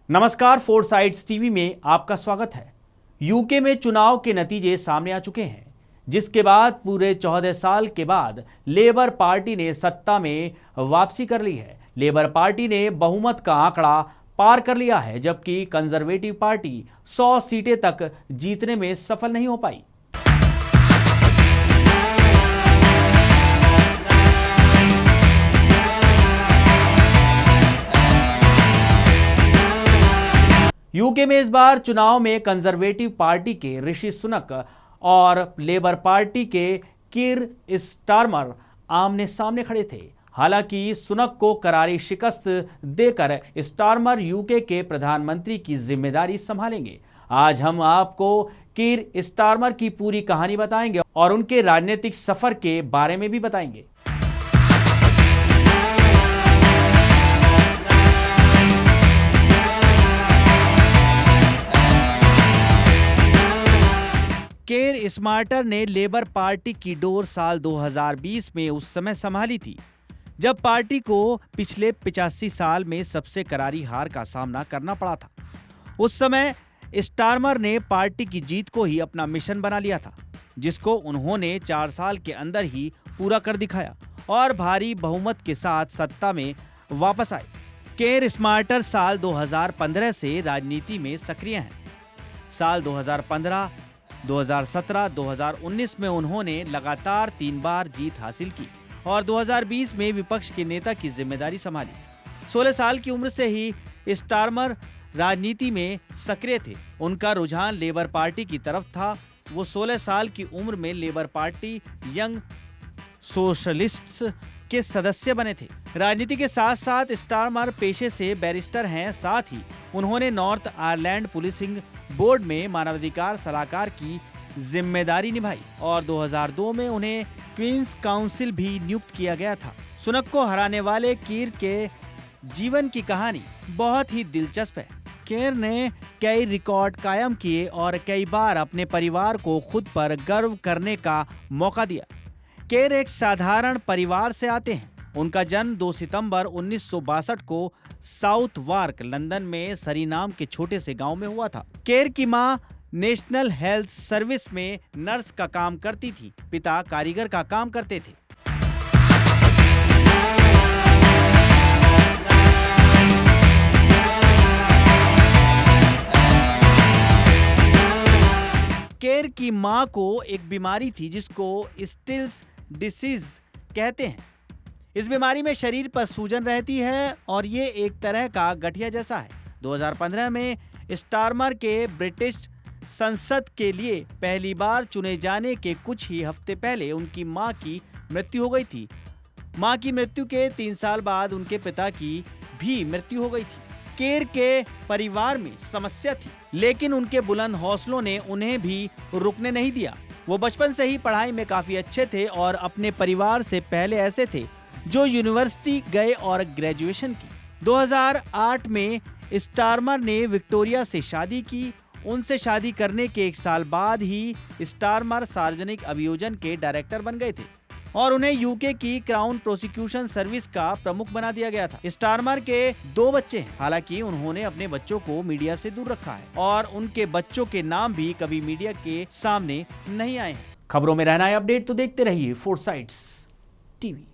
नमस्कार, four sides TV में आपका स्वागत है। यूके में चुनाव के नतीजे सामने आ चुके हैं, जिसके बाद पूरे 14 साल के बाद लेबर पार्टी ने सत्ता में वापसी कर ली है। लेबर पार्टी ने बहुमत का आंकड़ा पार कर लिया है, जबकि कंजर्वेटिव पार्टी 100 सीटें तक जीतने में सफल नहीं हो पाई। यूके में इस बार चुनाव में कंजर्वेटिव पार्टी के ऋषि सुनक और लेबर पार्टी के कीर स्टारमर आमने सामने खड़े थे। हालांकि सुनक को करारी शिकस्त देकर स्टारमर यूके के प्रधानमंत्री की जिम्मेदारी संभालेंगे। आज हम आपको कीर स्टारमर की पूरी कहानी बताएंगे और उनके राजनीतिक सफर के बारे में भी बताएंगे। केर स्टारमर ने लेबर पार्टी की डोर साल 2020 में उस समय संभाली थी, जब पार्टी को पिछले 85 साल में सबसे करारी हार का सामना करना पड़ा था। उस समय स्टारमर ने पार्टी की जीत को ही अपना मिशन बना लिया था, जिसको उन्होंने 4 साल के अंदर ही पूरा कर दिखाया और भारी बहुमत के साथ सत्ता में वापस आए। केर स्टारमर साल 2015 से राजनीति में सक्रिय हैं। साल 2015, 2017, 2019 में उन्होंने लगातार 3 बार जीत हासिल की और 2020 में विपक्ष के नेता की जिम्मेदारी संभाली। 16 साल की उम्र से ही स्टारमर राजनीति में सक्रिय थे। उनका रुझान लेबर पार्टी की तरफ था। वो 16 साल की उम्र में लेबर पार्टी यंग सोशलिस्ट्स के सदस्य बने थे। राजनीति के साथ साथ स्टारमर पेशे से बैरिस्टर हैं। साथ ही उन्होंने नॉर्थ आयरलैंड पुलिसिंग बोर्ड में मानवाधिकार सलाहकार की जिम्मेदारी निभाई और 2002 में उन्हें क्वींस काउंसिल भी नियुक्त किया गया था। सुनक को हराने वाले कीर के जीवन की कहानी बहुत ही दिलचस्प है। केर ने कई रिकॉर्ड कायम किए और कई बार अपने परिवार को खुद पर गर्व करने का मौका दिया। केर एक साधारण परिवार से आते हैं। उनका जन्म 2 सितंबर 1962 को साउथ वार्क, लंदन में सरी नाम के छोटे से गांव में हुआ था। केर की मां नेशनल हेल्थ सर्विस में नर्स का काम करती थी। पिता कारीगर का काम करते थे। केर की मां को एक बीमारी थी जिसको स्टिल्स डिसीज कहते हैं। इस बीमारी में शरीर पर सूजन रहती है और ये एक तरह का गठिया जैसा है। 2015 में स्टारमर के ब्रिटिश संसद के लिए पहली बार चुने जाने के कुछ ही हफ्ते पहले उनकी मां की मृत्यु हो गई थी। मां की मृत्यु के 3 साल बाद उनके पिता की भी मृत्यु हो गई थी। केर के परिवार में समस्या थी, लेकिन उनके बुलंद हौसलों ने उन्हें भी रुकने नहीं दिया। वो बचपन से ही पढ़ाई में काफी अच्छे थे और अपने परिवार से पहले ऐसे थे जो यूनिवर्सिटी गए और ग्रेजुएशन की। 2008 में स्टारमर ने विक्टोरिया से शादी की। उनसे शादी करने के 1 साल बाद ही स्टारमर सार्वजनिक अभियोजन के डायरेक्टर बन गए थे और उन्हें यूके की क्राउन प्रोसिक्यूशन सर्विस का प्रमुख बना दिया गया था। स्टारमर के 2 बच्चे हैं। हालांकि उन्होंने अपने बच्चों को मीडिया से दूर रखा है और उनके बच्चों के नाम भी कभी मीडिया के सामने नहीं आए हैं। खबरों में रहना है अपडेट तो देखते रहिए फोर साइड्स टीवी।